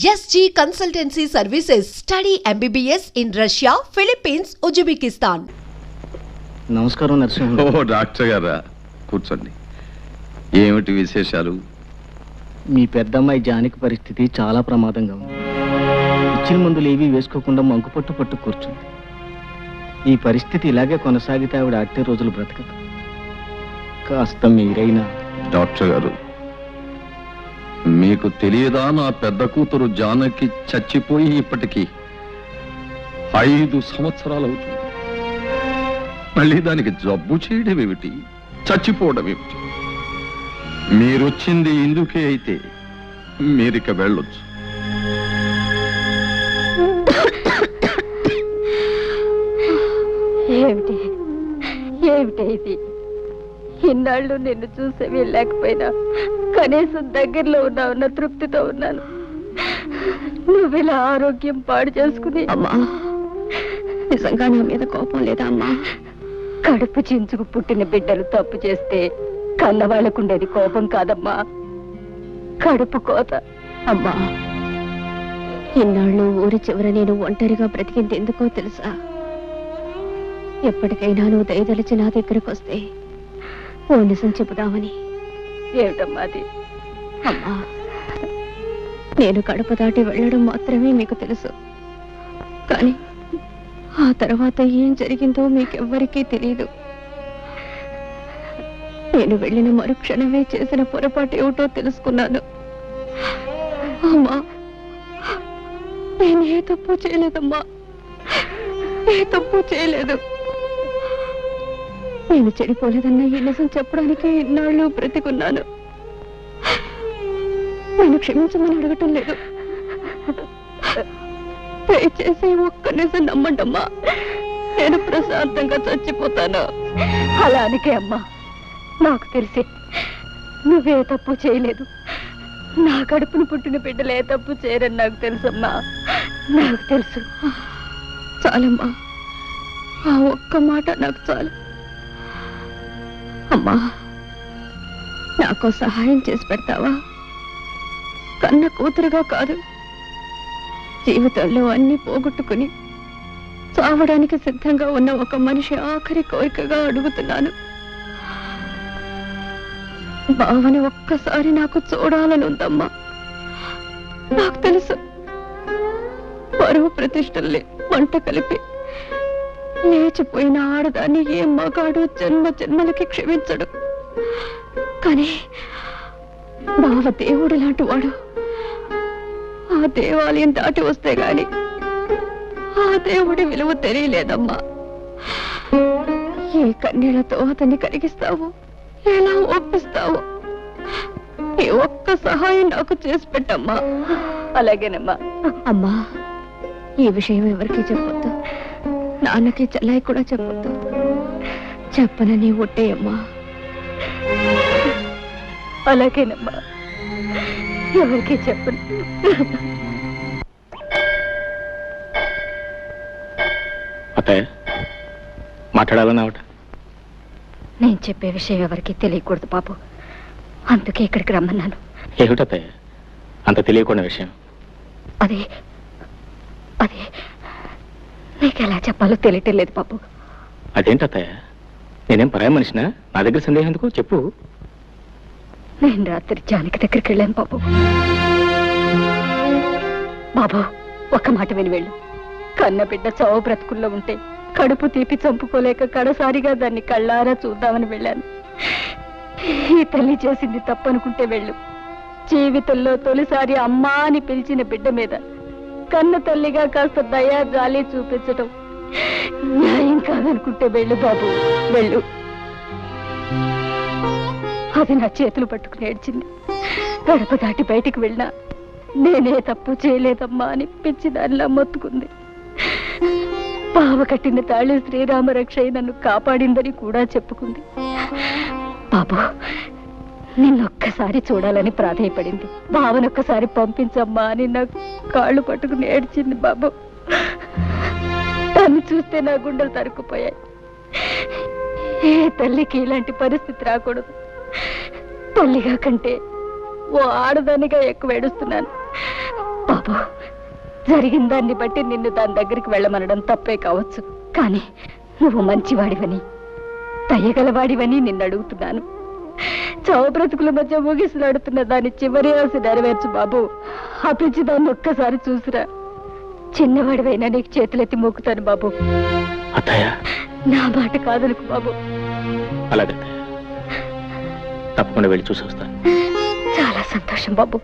SG Consultancy Services. Study MBBS in Russia, Philippines, Uzbekistan. నమస్కారం నరసింహ. ఓ doctor గారా, కూర్చోండి. ఏమిటి విశేషాలు? మీ పెద్దమ్మాయి జానకి పరిస్థితి చాలా ప్రమాదంగా ఉంది. ఇచ్చిన మందులు ఏవీ వేసుకోకుండా మంకుపట్టు పట్టు కూర్చుంది. ఈ పరిస్థితి ఇలాగే కొనసాగితే ఆవిడ అట్టే రోజులు బ్రతకదు. కాస్త మీరైనా. డాక్టర్ గారు, మీకు తెలియదా, నా పెద్ద కూతురు జానకి చచ్చిపోయి ఇప్పటికీ 5 సంవత్సరాలు అవుతుంది. మళ్ళీ దానికి జబ్బు చేయడం ఏమిటి, చచ్చిపోవడం ఏమిటి? మీరొచ్చింది ఇందుకే అయితే మీరిక వెళ్ళొచ్చు. ఏమిటి ఏమిటి ఇది? ఇన్నాళ్ళు నిన్ను చూసే వెళ్ళలేకపోయినా కనీసం దగ్గరలో ఉన్నావున్న తృప్తితో ఉన్నాను. నువ్విలా ఆరోగ్యం పాడు చేసుకుని. అమ్మా, నిజంగా నా మీద కోపం లేదా అమ్మా? కడుపు చించుకు పుట్టిన బిడ్డలు తప్పు చేస్తే కన్నవాళ్ళకుండేది కోపం కాదమ్మా, కడుపు కోత. అమ్మా, ఇన్నాళ్ళు ఊరి చివర నేను ఒంటరిగా బ్రతికింది ఎందుకో తెలుసా? ఎప్పటికైనా నువ్వు దయదలిచి నా దగ్గరకు వస్తే ఓ నిజం చెబుదామని. ఏమిటమ్మా అది? అమ్మా, నేను కడుపు దాటి వెళ్ళడం మాత్రమే మీకు తెలుసు, కానీ ఆ తర్వాత ఏం జరిగిందో మీకెవ్వరికీ తెలియదు. నేను వెళ్ళిన మరుక్షణమే చేసిన పొరపాటు ఏమిటో తెలుసుకున్నాను. అమ్మా, నేను ఏ తప్పు చేయలేదమ్మా, ఏ తప్పు చేయలేదు. నేను చెడిపోలేదన్న ఈ నిజం చెప్పడానికి ఇన్నాళ్ళు బ్రతికున్నాను. నేను క్షమించమని అడగటం లేదు, దయచేసి ఒక్క నిజం నమ్మండమ్మా. నేను ప్రశాంతంగా చచ్చిపోతాను. అలా అనికే అమ్మా, నాకు తెలిసి నువ్వే తప్పు చేయలేదు. నా కడుపును పుట్టిన బిడ్డలు ఏ తప్పు చేయరని నాకు తెలుసమ్మా, నాకు తెలుసు. చాలమ్మా, ఆ ఒక్క మాట నాకు చాలు. అమ్మా, నాకు సహాయం చేసి పెడతావా? కన్న కూతురుగా కాదు, జీవితంలో అన్ని పోగొట్టుకుని చావడానికి సిద్ధంగా ఉన్న ఒక మనిషి ఆఖరి కోరికగా అడుగుతున్నాను. బావని ఒక్కసారి నాకు చూడాలని ఉందమ్మా. నాకు తెలుసు, పరువు ప్రతిష్టల్ని మంట కలిపి లేచిపోయిన ఆడదాన్ని ఏ మగాడు జన్మ జన్మలకి క్షమించడు. కానీ బావ దేవుడు లాంటి వాడు. ఆ దేవాలయం దాటి వస్తే గాని ఆ దేవుడి విలువ తెలియలేదమ్మా. ఏ కన్నీళ్లతో అతన్ని కరిగిస్తావు, ఎలా ఒప్పిస్తావు? ఈ ఒక్క సహాయం నాకు చేసి పెట్టమ్మా. అలాగేనమ్మా. అమ్మా, ఈ విషయం ఎవరికీ చెప్పొద్దు, నాన్నకి చెల్లాయి కూడా చెప్పొద్దు. చెప్పనని ఒట్టేయమ్మా. అలాగేనమ్మా, ఎవరికి చెప్పను. అత్తయ్య, మాట్లాడాలన్నావట. నేను చెప్పే విషయం ఎవరికి తెలియకూడదు బాబు, అందుకే ఇక్కడికి రమ్మన్నాను. ఏమిటత్తయ్య అంత తెలియకుండా విషయం? అదే అదే నీకు ఎలా చెప్పాలో తెలియటం లేదు బాబు. అదేంటత్తయ్య, నేనేం పరాయి మనిషినా? నా దగ్గర సందేహం ఎందుకు చెప్పు. నేను రాత్రి జానకి దగ్గరికి వెళ్ళాను బాబు. బాబు, ఒక్క మాట విని వెళ్ళు. కన్న బిడ్డ చావు బ్రతుకుల్లో ఉంటే కడుపు తీపి చంపుకోలేక కడసారిగా దాన్ని కళ్ళారా చూద్దామని వెళ్ళాను. ఈ తల్లి చేసింది తప్పనుకుంటే వెళ్ళు. జీవితంలో తొలిసారి అమ్మా అని పిలిచిన బిడ్డ మీద కన్న తల్లిగా కాస్త దయా జాలి చూపించటం న్యాయం కాదనుకుంటే వెళ్ళు బాబు, వెళ్ళు. అది నా చేతులు పట్టుకుని ఏడ్చింది. గడప దాటి బయటికి వెళ్ళినా నేనే తప్పు చేయలేదమ్మా అని పిచ్చి దానిలా మొత్తుకుంది. బావ కట్టిన తాళి శ్రీరామ రక్ష నన్ను కాపాడిందని కూడా చెప్పుకుంది. బాబు, నిన్నొక్కసారి చూడాలని ప్రాధేయపడింది. బావనొక్కసారి పంపించమ్మా అని నాకు కాళ్ళు పట్టుకుని ఏడ్చింది బాబు. దాన్ని చూస్తే నా గుండెలు తరుక్కుపోయాయి. ఏ తల్లికి ఇలాంటి పరిస్థితి రాకూడదు. తల్లిగా కంటే ఓ ఆడదానిగా ఎక్కువ ఏడుస్తున్నాను. బాబు, జరిగిన దాన్ని బట్టి నిన్ను దాని దగ్గరికి వెళ్ళమనడం తప్పే కావచ్చు, కానీ నువ్వు మంచివాడివని, దయగలవాడివని నిన్ను అడుగుతున్నాను. చావు బ్రతుకుల మధ్య ముగిసిలాడుతున్న దాని చివరి ఆశ నెరవేర్చు బాబు. ఆ పిచ్చి దాన్ని ఒక్కసారి చూసిరా. చిన్నవాడివైనా నీకు చేతులెత్తి మొక్కుతాను బాబు. నా మాట కాదనుకు బాబు. అలాగే తప్పకుండా వెళ్ళి చూసి వస్తాను. చాలా సంతోషం బాబు,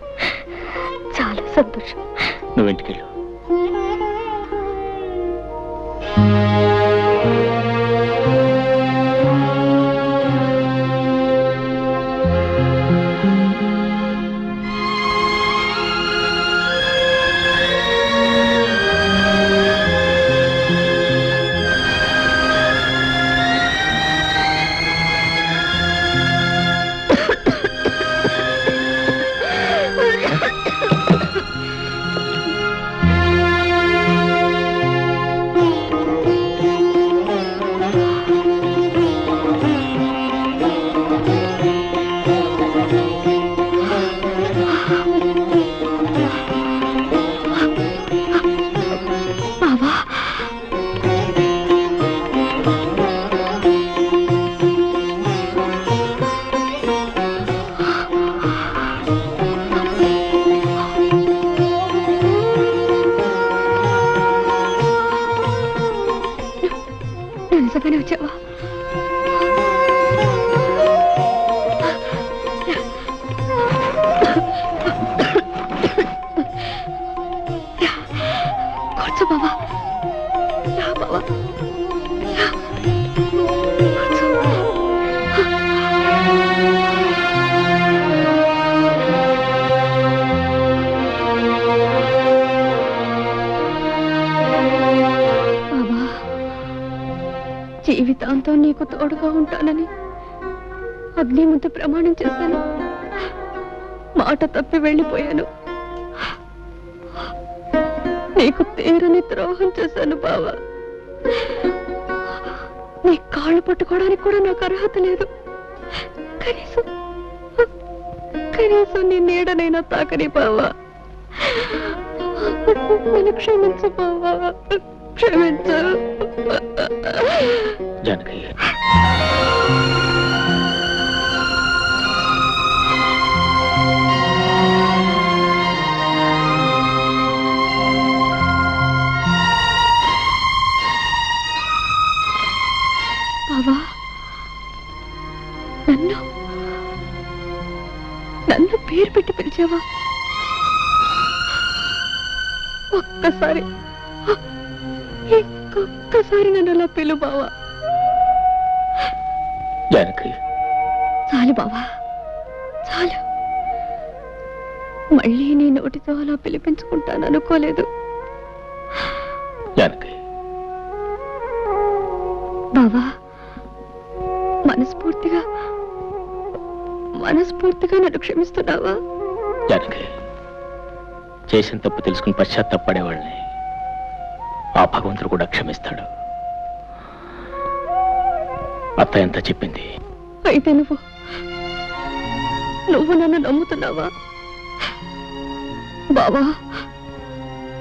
చాలా సంతోషం. నువ్వు ఇంటికి వెళ్ళు. నిజంగానే వచ్చావా? కూర్చో బాబా. బాబా జీవితాంతం నీకు తోడుగా ఉంటానని అగ్ని ముందు ప్రమాణం చేశాను. మాట తప్పి వెళ్ళిపోయాను. నీకు తీరని ద్రోహం చేశాను బావా. నీ కాళ్ళు పట్టుకోవడానికి కూడా నాకు అర్హత లేదు. కనీసం నీ నీడనైనా తాకని బావా. నన్ను క్షమించు బావా, క్షమించు. జానకి, బావా, నన్ను పేరు పెట్టి పిలిచావా? ఒక్కసారి ఇంకొక్కసారి నన్ను అలా పిలు బావా. జానకి, చాలు బావా, చాలు. మళ్ళీ నీ నోటితో అలా పిలిపించుకుంటాను అనుకోలేదు. జానకి, బావా, మనస్ఫూర్తిగా నన్ను క్షమిస్తున్నావా? జానకి, చేసిన తప్పు తెలుసుకుని పశ్చాత్తాపడేవాళ్ళని ఆ భగవంతుడు కూడా క్షమిస్తాడు. అత్త ఎంత చెప్పింది. అయితే నువ్వు నన్ను నమ్ముతున్నావా బావా?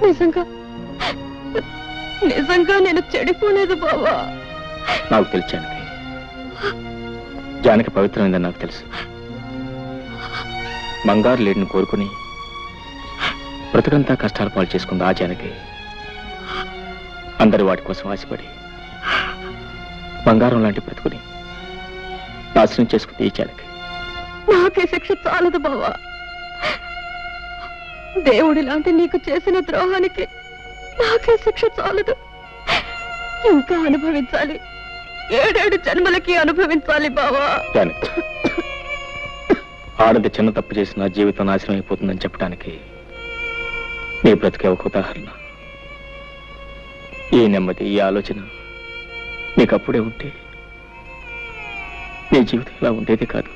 నిజంగా నేను చెడిపోలేదు బావా. నాకు తెలుసు జానకి, జానకి పవిత్రమైందని నాకు తెలుసు. బంగారు లేడిని కోరుకుని బ్రతుకంతా కష్టాలు పాలు చేసుకుంది ఆ జానకి. అందరి వాటి కోసం ఆశపడి బంగారం లాంటి బ్రతుకుని నాశనం చేసుకుంది ఈ జానకి. నాకే శిక్ష చాలదు బావా. దేవుడి లాంటి నీకు చేసిన ద్రోహానికి నాకే శిక్ష చాలదు. ఇంకా అనుభవించాలి. 7 జన్మలకి అనుభవించాలి బావా. జానకి, ఆడది చిన్న తప్పు చేసిన జీవితం నాశనం అయిపోతుందని చెప్పడానికి నీ బ్రతికే ఒక ఉదాహరణ. ఈ నెమ్మది, ఈ ఆలోచన నీకు అప్పుడే ఉంటే నీ జీవితం ఇలా ఉండేది కాదు.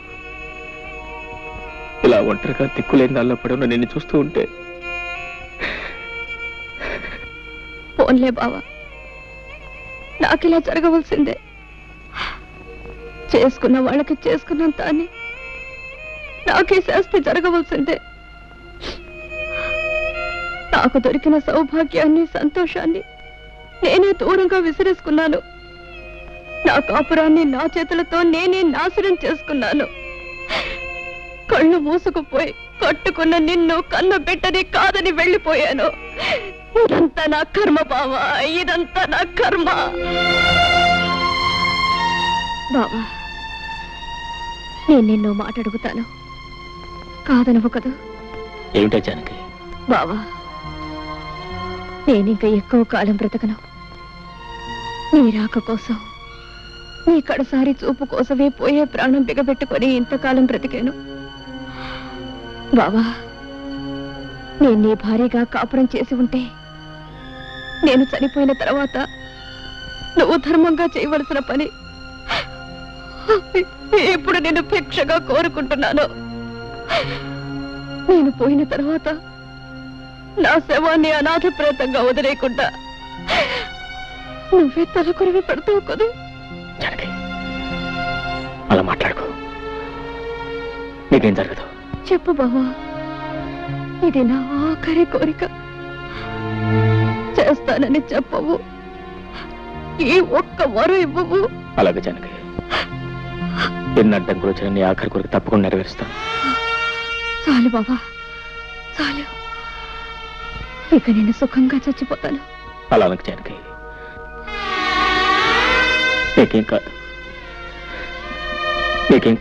ఇలా ఒంటరిగా దిక్కులేని దానిలో పడవున నిన్ను చూస్తూ ఉంటే. పోన్లే బావా, నాకిలా జరగవలసిందే. చేసుకున్న వాళ్ళకి చేసుకున్నంత అని నాకే శాస్తి జరగవలసిందే. నాకు దొరికిన సౌభాగ్యాన్ని సంతోషాన్ని నేనే దూరంగా విసిరేసుకున్నాను. నా కాపురాన్ని నా చేతులతో నేనే నాశనం చేసుకున్నాను. కళ్ళు మూసుకుపోయి కట్టుకున్న నిన్ను కన్న బిడ్డని కాదని వెళ్ళిపోయాను. ఇదంతా నా కర్మ బావా, ఇదంతా నా కర్మ. బావా, నేను నిన్నో మాట అడుగుతాను, కాదనవు కదూ? ఏమిటో జానకి? బావా, నేనింక ఎక్కువ కాలం బ్రతకను. నీ రాక కోసం, నీ కడసారి చూపు కోసమే పోయే ప్రాణం బిగబెట్టుకొని ఇంతకాలం బ్రతికాను. బావా, నేను నీ భార్యగా కాపురం చేసి ఉంటే నేను చనిపోయిన తర్వాత నువ్వు ధర్మంగా చేయవలసిన పని ఇప్పుడు నేను భిక్షగా కోరుకుంటున్నాను. నేను పోయిన తర్వాత నా శవాన్ని అనాథ ప్రేతంగా వదిలేకుండా నువ్వే తలకొరివి పెడతావు కదూ? అలా మాట్లాడుకో, నీకేం జరగదు. చెప్పు బావా, ఇది నా ఆఖరి కోరిక. చేస్తానని చెప్పవు, ఈ ఒక్క వరం ఇవ్వవు. అలాగే జానకి, ఎన్ని అడ్డంకులు వచ్చిన నీ ఆఖరి కోరిక తప్పకుండా నెరవేరుస్తాను. చాలు బావా, చాలు. ఇక నేను సుఖంగా చచ్చిపోతాను. అలా అనకు జానకి, నీకేం కాదు, నీకేం కాదు.